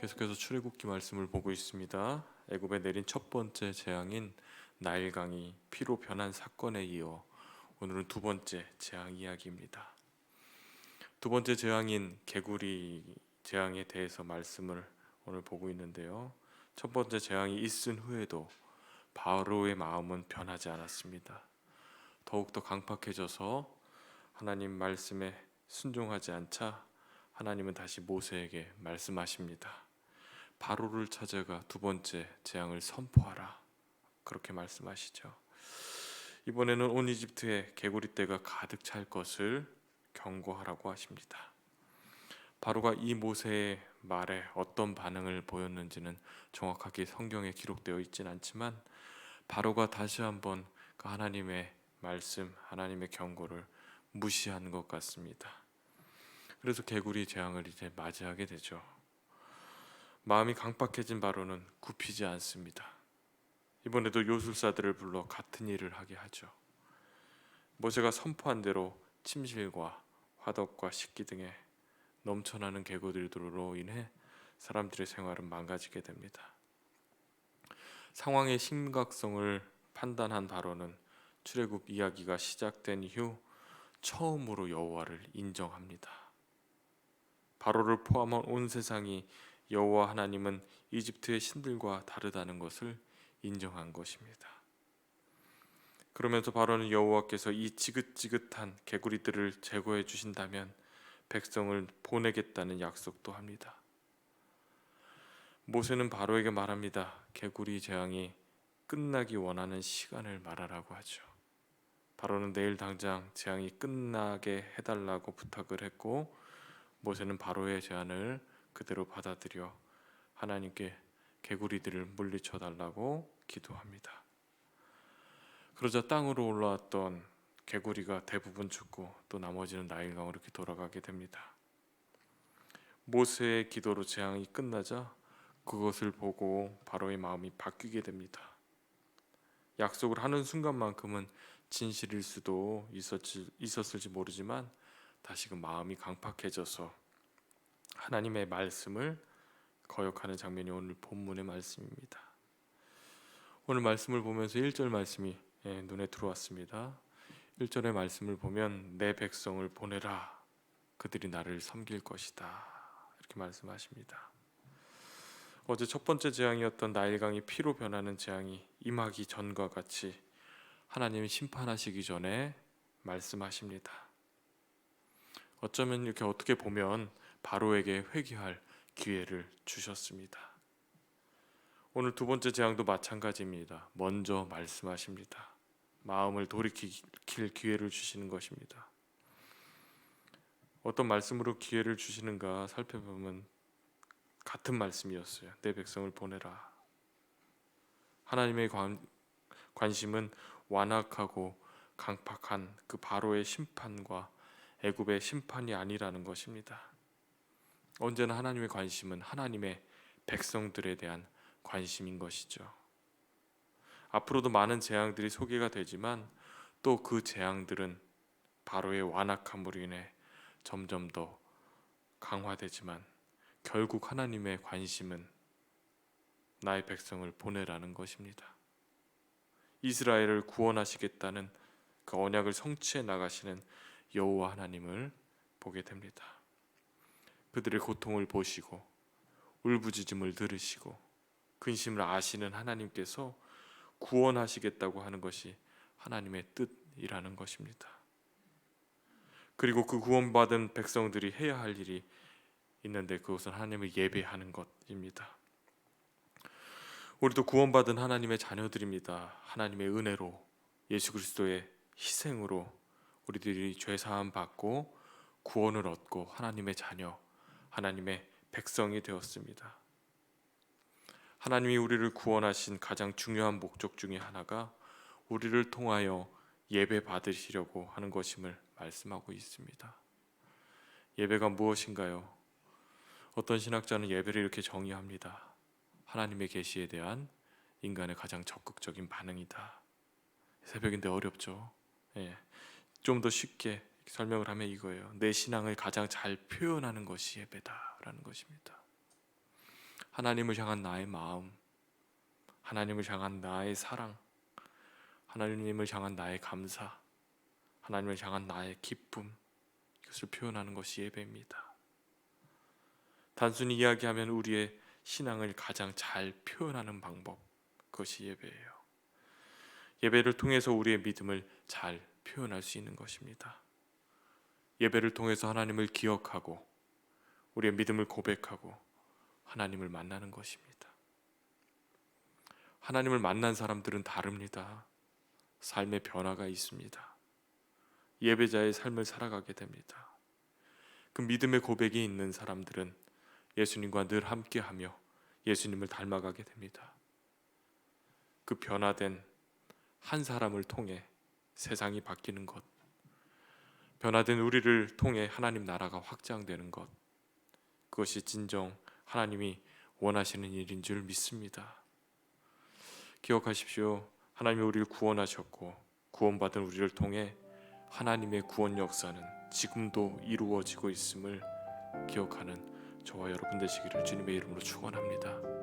계속해서 출애굽기 말씀을 보고 있습니다. 애굽에 내린 첫 번째 재앙인 나일강이 피로 변한 사건에 이어 오늘은 두 번째 재앙 이야기입니다. 두 번째 재앙인 개구리 재앙에 대해서 말씀을 오늘 보고 있는데요. 첫 번째 재앙이 있은 후에도 바로의 마음은 변하지 않았습니다. 더욱더 강팍해져서 하나님 말씀에 순종하지 않자 하나님은 다시 모세에게 말씀하십니다. 바로를 찾아가 두 번째 재앙을 선포하라, 그렇게 말씀하시죠. 이번에는 온 이집트에 개구리떼가 가득 찰 것을 경고하라고 하십니다. 바로가 이 모세의 말에 어떤 반응을 보였는지는 정확하게 성경에 기록되어 있진 않지만 바로가 다시 한번 그 하나님의 말씀, 하나님의 경고를 무시한 것 같습니다. 그래서 개구리 재앙을 이제 맞이하게 되죠. 마음이 강팍해진 바로는 굽히지 않습니다. 이번에도 요술사들을 불러 같은 일을 하게 하죠. 모세가 선포한 대로 침실과 화덕과 식기 등의 넘쳐나는 개구리들로 인해 사람들의 생활은 망가지게 됩니다. 상황의 심각성을 판단한 바로는 출애굽 이야기가 시작된 이후 처음으로 여호와를 인정합니다. 바로를 포함한 온 세상이 여호와 하나님은 이집트의 신들과 다르다는 것을 인정한 것입니다. 그러면서 바로는 여호와께서 이 지긋지긋한 개구리들을 제거해 주신다면 백성을 보내겠다는 약속도 합니다. 모세는 바로에게 말합니다. 개구리 재앙이 끝나기 원하는 시간을 말하라고 하죠. 바로는 내일 당장 재앙이 끝나게 해달라고 부탁을 했고, 모세는 바로의 제안을 그대로 받아들여 하나님께 개구리들을 물리쳐 달라고 기도합니다. 그러자 땅으로 올라왔던 개구리가 대부분 죽고 또 나머지는 나일강으로 이렇게 돌아가게 됩니다. 모세의 기도로 재앙이 끝나자 그것을 보고 바로의 마음이 바뀌게 됩니다. 약속을 하는 순간만큼은 진실일 수도 있었을지 모르지만 다시금 마음이 강팍해져서 하나님의 말씀을 거역하는 장면이 오늘 본문의 말씀입니다. 오늘 말씀을 보면서 1절 말씀이 눈에 들어왔습니다. 1절의 말씀을 보면 내 백성을 보내라, 그들이 나를 섬길 것이다, 이렇게 말씀하십니다. 어제 첫 번째 재앙이었던 나일강이 피로 변하는 재앙이 임하기 전과 같이 하나님이 심판하시기 전에 말씀하십니다. 어쩌면 이렇게 어떻게 보면 바로에게 회개할 기회를 주셨습니다. 오늘 두 번째 재앙도 마찬가지입니다. 먼저 말씀하십니다. 마음을 돌이킬 기회를 주시는 것입니다. 어떤 말씀으로 기회를 주시는가 살펴보면 같은 말씀이었어요. 내 백성을 보내라. 하나님의 관심은 완악하고 강팍한 그 바로의 심판과 애굽의 심판이 아니라는 것입니다. 언제나 하나님의 관심은 하나님의 백성들에 대한 관심인 것이죠. 앞으로도 많은 재앙들이 소개가 되지만 또 그 재앙들은 바로의 완악함으로 인해 점점 더 강화되지만 결국 하나님의 관심은 나의 백성을 보내라는 것입니다. 이스라엘을 구원하시겠다는 그 언약을 성취해 나가시는 여호와 하나님을 보게 됩니다. 그들의 고통을 보시고 울부짖음을 들으시고 근심을 아시는 하나님께서 구원하시겠다고 하는 것이 하나님의 뜻이라는 것입니다. 그리고 그 구원받은 백성들이 해야 할 일이 있는데 그것은 하나님을 예배하는 것입니다. 우리도 구원받은 하나님의 자녀들입니다. 하나님의 은혜로 예수 그리스도의 희생으로 우리들이 죄 사함 받고 구원을 얻고 하나님의 자녀, 하나님의 백성이 되었습니다. 하나님이 우리를 구원하신 가장 중요한 목적 중에 하나가 우리를 통하여 예배 받으시려고 하는 것임을 말씀하고 있습니다. 예배가 무엇인가요? 어떤 신학자는 예배를 이렇게 정의합니다. 하나님의 계시에 대한 인간의 가장 적극적인 반응이다. 새벽인데 어렵죠? 좀 더 쉽게 설명을 하면 이거예요. 내 신앙을 가장 잘 표현하는 것이 예배다라는 것입니다. 하나님을 향한 나의 마음, 하나님을 향한 나의 사랑, 하나님을 향한 나의 감사, 하나님을 향한 나의 기쁨, 이것을 표현하는 것이 예배입니다. 단순히 이야기하면 우리의 신앙을 가장 잘 표현하는 방법, 그것이 예배예요. 예배를 통해서 우리의 믿음을 잘 표현할 수 있는 것입니다. 예배를 통해서 하나님을 기억하고 우리의 믿음을 고백하고 하나님을 만나는 것입니다. 하나님을 만난 사람들은 다릅니다. 삶의 변화가 있습니다. 예배자의 삶을 살아가게 됩니다. 그 믿음의 고백이 있는 사람들은 예수님과 늘 함께하며 예수님을 닮아가게 됩니다. 그 변화된 한 사람을 통해 세상이 바뀌는 것, 변화된 우리를 통해 하나님 나라가 확장되는 것, 그것이 진정 하나님이 원하시는 일인 줄 믿습니다. 기억하십시오. 하나님이 우리를 구원하셨고 구원받은 우리를 통해 하나님의 구원 역사는 지금도 이루어지고 있음을 기억하는 저와 여러분 되시기를 주님의 이름으로 축원합니다.